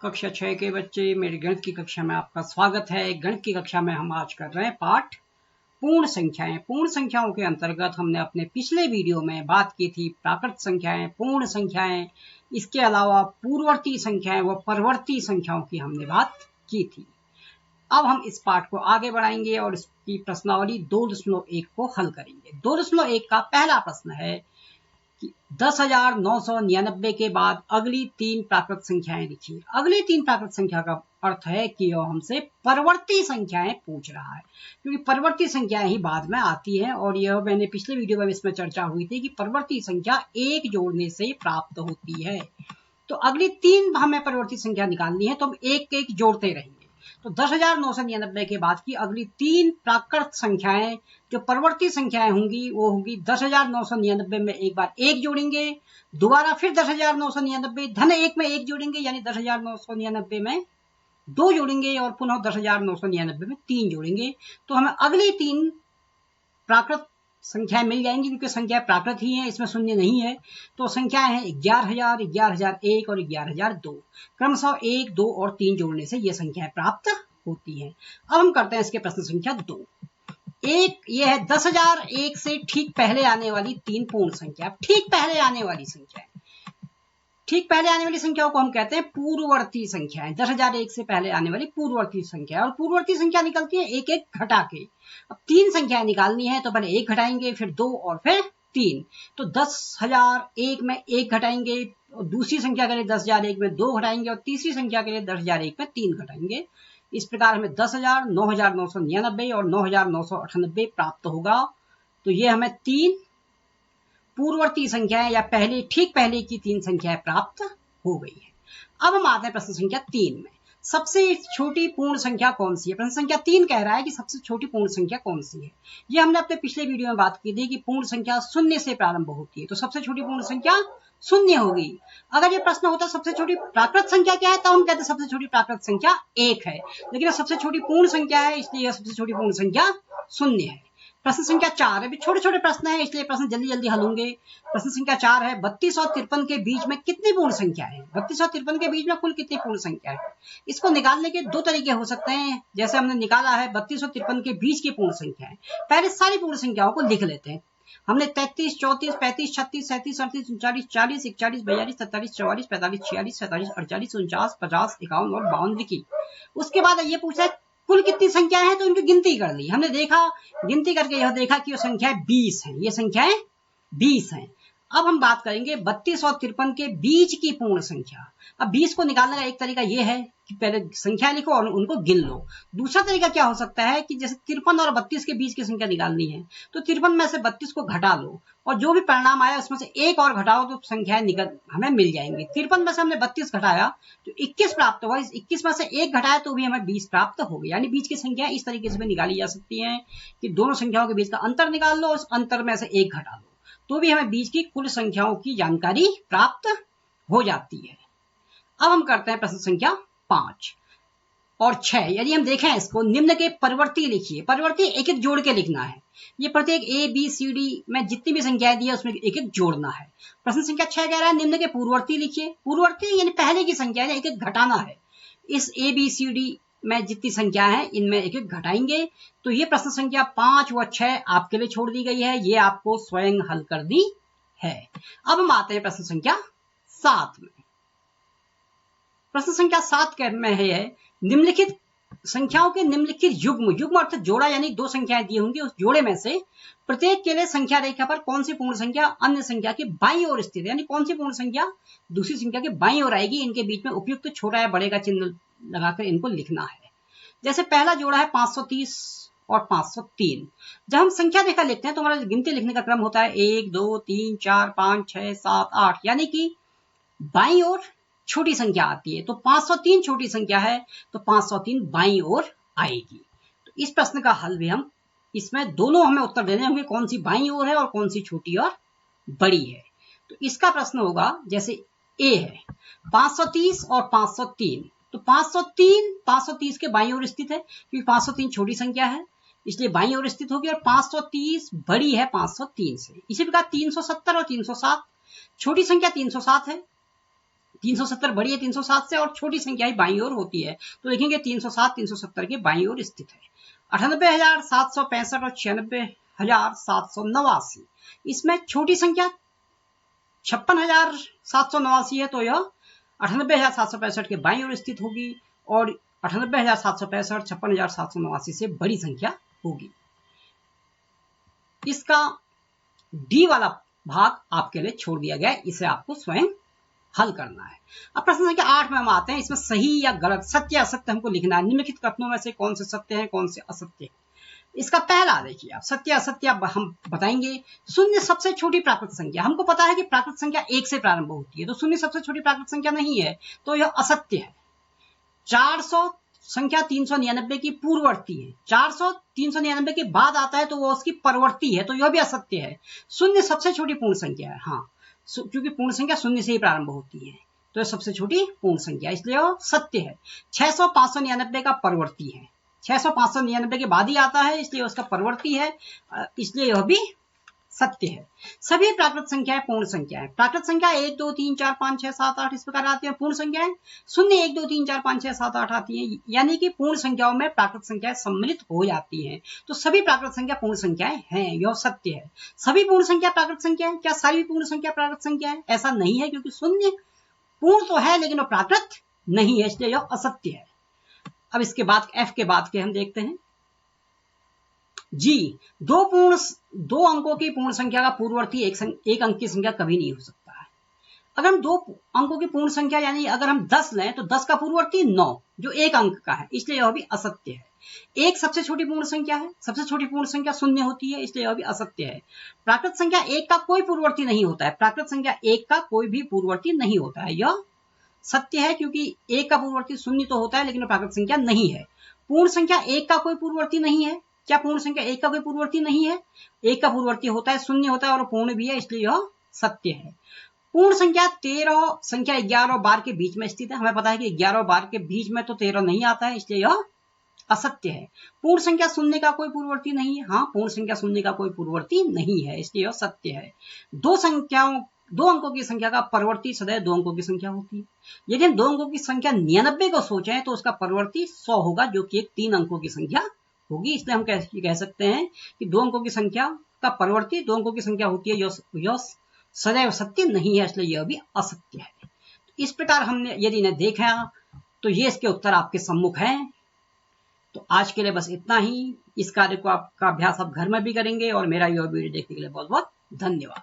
कक्षा 6 के बच्चे, मेरी गणित की कक्षा में आपका स्वागत है। गणित की कक्षा में हम आज कर रहे हैं पाठ पूर्ण संख्याएं। पूर्ण संख्याओं के अंतर्गत हमने अपने पिछले वीडियो में बात की थी प्राकृत संख्याएं, पूर्ण संख्याएं, इसके अलावा पूर्ववर्ती संख्याएं व परवर्ती संख्याओं की हमने बात की थी। अब हम इस पाठ को आगे बढ़ाएंगे और इसकी प्रश्नावली 2.1 को हल करेंगे। 2.1 का पहला प्रश्न है कि 10,999 के बाद अगली तीन प्राकृत संख्याएं लिखिए। अगली तीन प्राकृत संख्या का अर्थ है कि यह हमसे परवर्ती संख्याएं पूछ रहा है, क्योंकि परवर्ती संख्याएं ही बाद में आती है और यह मैंने पिछले वीडियो में इसमें चर्चा हुई थी कि परवर्ती संख्या एक जोड़ने से प्राप्त होती है। तो अगली तीन हमें परवर्ती संख्या निकालनी है तो हम एक एक जोड़ते रहेंगे। तो 10,999 के बाद की अगली तीन प्राकृत संख्याएं जो परवर्ती संख्याएं होंगी वो होंगी 10,999 में एक बार एक जोड़ेंगे, दोबारा फिर 10,999 धन एक में एक जोड़ेंगे यानी 10,999 में दो जोड़ेंगे और पुनः 10,999 में तीन जोड़ेंगे। तो हमें अगली तीन प्राकृत संख्याएं मिल जाएंगी, क्योंकि संख्याएं प्राकृत ही हैं, इसमें शून्य नहीं है। तो संख्याएं हैं 11,000, 11,001 और 11,002। क्रमशः 1, 2 और 3 जोड़ने से ये संख्याएं प्राप्त होती हैं। अब हम करते हैं इसके प्रश्न संख्या 2। एक ये है 10,001 से ठीक पहले आने वाली तीन पूर्ण संख्या। ठीक पहले आने वाली संख्या, ठीक पहले आने वाली संख्याओं को हम कहते हैं पूर्ववर्ती संख्याएं। 10,001 से पहले आने वाली पूर्ववर्ती संख्या, और पूर्ववर्ती संख्या निकलती है एक एक घटा के। अब तीन संख्याएं निकालनी है तो पहले एक घटाएंगे, फिर दो और फिर तीन। तो 10,001 में एक घटाएंगे, और दूसरी संख्या के लिए 10,001 में दो घटाएंगे, और तीसरी संख्या के लिए 10,001 में तीन घटाएंगे। इस प्रकार हमें 10,000, 9,999 और 9,998 प्राप्त होगा। तो ये हमें तीन पूर्ववर्ती संख्याएं या पहले ठीक पहले की तीन संख्याएं प्राप्त हो गई है। अब हम आते हैं प्रश्न संख्या 3 में। सबसे छोटी पूर्ण संख्या कौन सी है? प्रश्न संख्या 3 कह रहा है कि सबसे छोटी पूर्ण संख्या कौन सी है। ये हमने अपने पिछले वीडियो में बात की थी कि पूर्ण संख्या शून्य से प्रारंभ होती है, तो सबसे छोटी पूर्ण संख्या शून्य होगी। अगर ये प्रश्न होता सबसे छोटी प्राकृत संख्या क्या है, तो हम कहते सबसे छोटी प्राकृत संख्या 1 है, लेकिन सबसे छोटी पूर्ण संख्या है, इसलिए सबसे छोटी पूर्ण संख्या शून्य है। प्रश्न संख्या 4 है, छोटे छोटे प्रश्न है इसलिए प्रश्न जल्दी जल्दी हल होंगे। प्रश्न संख्या 4 है 32 और 53 के बीच में कितनी पूर्ण संख्या है? 32 और 53 के बीच में कुल कितनी पूर्ण संख्या है? इसको निकालने के दो तरीके हो सकते हैं। जैसे हमने निकाला है 32 और 53 के बीच की पूर्ण संख्या है, पहले सारी पूर्ण संख्याओं को लिख लेते हैं। हमने 33, 34, 35, 36, 37, 38, 39, 40, 41, 42, 43, 44, 45, 46, 47, 48, 49, 50, 51 और 52 लिखी। उसके बाद ये पूछा है कुल कितनी संख्या है, तो इनकी गिनती कर ली। हमने देखा गिनती करके यह देखा कि ये संख्याएं 20 हैं, ये संख्याएं 20 हैं। अब हम बात करेंगे 32 और 53 के बीच की पूर्ण संख्या। अब 20 को निकालने का एक तरीका यह है कि पहले संख्या लिखो और उनको गिन लो। दूसरा तरीका क्या हो सकता है कि जैसे 53 और 32 के बीच की संख्या निकालनी है, तो 53 में से 32 को घटा लो और जो भी परिणाम आया उसमें से एक और घटाओ तो संख्याएं निकल हमें मिल जाएंगी। 53 में से हमने 32 घटाया तो 21 प्राप्त हुआ, इस 21 में से एक घटाया तो भी हमें 20 प्राप्त हो गई। यानी बीच की संख्या इस तरीके से भी निकाली जा सकती है कि दोनों संख्याओं के बीच का अंतर निकाल लो और उस अंतर में से एक घटा लो, तो भी हमें बीच की कुल संख्याओं की जानकारी प्राप्त हो जाती है। अब हम करते हैं प्रश्न संख्या 5 और 6। यदि हम देखें इसको, निम्न के परवर्ती लिखिए। परवर्ती एक एक जोड़ के लिखना है। ये प्रत्येक ए बी सी डी में जितनी भी संख्याएं दी है उसमें एक एक जोड़ना है। प्रश्न संख्या 6 कह रहा है निम्न के पूर्ववर्ती लिखिए। पूर्ववर्ती यानी पहले की संख्या है, एक एक घटाना है। इस ए बी सी डी में जितनी संख्या है इनमें एक एक घटाएंगे। तो ये प्रश्न संख्या 5 व 6 आपके लिए छोड़ दी गई है, ये आपको स्वयं हल कर दी है। अब हम आते हैं प्रश्न संख्या 7 में। प्रश्न संख्या 7 में है निम्नलिखित संख्याओं के निम्नलिखित युग्म, युग्म अर्थात जोड़ा, यानी दो संख्याएं दी होंगी, उस जोड़े में से प्रत्येक के लिए संख्या रेखा पर कौन सी पूर्ण संख्या अन्य संख्या के बाईं ओर स्थित है, यानी कौन सी पूर्ण संख्या दूसरी संख्या के बाईं ओर आएगी। इनके बीच में उपयुक्त छोटा या बड़े का चिन्ह लगाकर इनको लिखना है। जैसे पहला जोड़ा है 530 और 503। जब हम संख्या रेखा लिखते हैं तो हमारा गिनती लिखने का क्रम होता है 1, 2, 3, 4, 5, 6, 7, 8, यानी कि बाईं ओर छोटी संख्या आती है। तो 503 छोटी संख्या है तो 503 बाईं ओर आएगी। तो इस प्रश्न का हल भी हम इसमें दोनों हमें उत्तर देने होंगे, कौन सी बाईं ओर है और कौन सी छोटी और बड़ी है। तो इसका प्रश्न होगा जैसे ए है 530 और 503, तो 530 के बाईं ओर स्थित है क्योंकि 503 छोटी संख्या है इसलिए बाईं ओर स्थित होगी, और 530 बड़ी है 503 से। इसी प्रकार 370 और 307, छोटी संख्या 307 है 370 बड़ी है 307 से और छोटी संख्या ही बाईं ओर होती है, तो देखेंगे 307 370 के बाईं ओर स्थित है। 98,765 और 96,789, इसमें छोटी संख्या 56,789 है, तो यह 98,765 के बाईं ओर स्थित होगी और 98,765 56,789 से बड़ी संख्या होगी। इसका डी वाला भाग आपके लिए छोड़ दिया गया है, इसे आपको स्वयं हल करना है। अब प्रश्न संख्या 8 में हम आते हैं। इसमें सही या गलत, सत्य या असत्य हमको लिखना है। निम्नलिखित कथनों में से कौन से सत्य हैं, कौन से असत्य हैं। इसका पहला देखिए आप, सत्य असत्य हम बताएंगे। शून्य सबसे छोटी प्राकृत संख्या, हमको पता है कि प्राकृत संख्या 1 से प्रारंभ होती है, तो शून्य सबसे छोटी प्राकृत संख्या नहीं है, तो यह असत्य है। 400 संख्या 399 की पूर्ववर्ती है, 400 399 के बाद आता है तो वो उसकी परवर्ती है, तो यह भी असत्य है। शून्य सबसे छोटी पूर्ण संख्या है, हाँ, क्योंकि पूर्ण संख्या शून्य से ही प्रारंभ होती है, तो यह सबसे छोटी पूर्ण संख्या, इसलिए वह सत्य है। 600 599 का परवर्ती है, 600 599 के बाद ही आता है, इसलिए उसका परवर्ती है, इसलिए यह भी सत्य है। सभी प्राकृत संख्याएं पूर्ण संख्या है। प्राकृत संख्या 1 2 3 4 5 6 7 8 इस प्रकार आती है। पूर्ण संख्याएं 0 1 2 3 4 5 6 7 8 आती हैं, यानी कि पूर्ण संख्याओं में प्राकृत संख्याएं सम्मिलित हो जाती हैं, तो सभी प्राकृत संख्या पूर्ण संख्याएं हैं, यह सत्य है। सभी पूर्ण संख्या प्राकृत संख्या है, क्या सारी पूर्ण संख्या प्राकृत संख्या है? ऐसा नहीं है, क्योंकि शून्य पूर्ण तो है लेकिन वह प्राकृत नहीं है, इसलिए यह असत्य है। अब इसके बाद एफ के बाद के हम देखते हैं। जी, दो अंकों की पूर्ण संख्या का पूर्ववर्ती एक अंक की संख्या कभी नहीं हो सकता है। अगर हम 2 अंकों की पूर्ण संख्या यानी अगर हम 10 लें तो 10 का पूर्ववर्ती 9 जो 1 अंक का है, इसलिए यह भी असत्य है। 1 सबसे छोटी पूर्ण संख्या है, सबसे छोटी पूर्ण संख्या 0 होती है, इसलिए यह भी असत्य है। प्राकृत संख्या 1 का कोई पूर्ववर्ती नहीं होता है, प्राकृत संख्या 1 का कोई भी पूर्ववर्ती नहीं होता है, यह सत्य है, क्योंकि 1 का पूर्ववर्ती 0 तो होता है लेकिन प्राकृत संख्या नहीं है। पूर्ण संख्या 1 का कोई पूर्ववर्ती नहीं है, क्या पूर्ण संख्या 1 का कोई पूर्ववर्ती नहीं है? 1 का पूर्ववर्ती होता है, 0 होता है और पूर्ण भी है, इसलिए यह सत्य है। पूर्ण संख्या 13 संख्या 11 और 12 के बीच में स्थित है, हमें पता है कि 11 और 12 के बीच में तो 13 नहीं आता है, इसलिए यह असत्य है। पूर्ण संख्या 0 का कोई पूर्ववर्ती नहीं है, हाँ, पूर्ण संख्या 0 का कोई पूर्ववर्ती नहीं है, इसलिए यह सत्य है। 2 अंकों की संख्या का परवर्ती सदैव 2 अंकों की संख्या होती है। यदि हम 2 अंकों की संख्या 99 को सोचें तो उसका परवर्ती 100 होगा, जो कि एक 3 अंकों की संख्या होगी, इसलिए हम कह सकते हैं कि 2 अंकों की संख्या का परवर्ती 2 अंकों की संख्या होती है, यह सदैव सत्य नहीं है, इसलिए यह भी असत्य है। इस प्रकार हमने यदि इन्हें देखा तो ये इसके उत्तर आपके सम्मुख हैं। तो आज के लिए बस इतना ही। इस कार्य को आपका अभ्यास आप घर में भी करेंगे और मेरा यह वीडियो देखने के लिए बहुत बहुत धन्यवाद।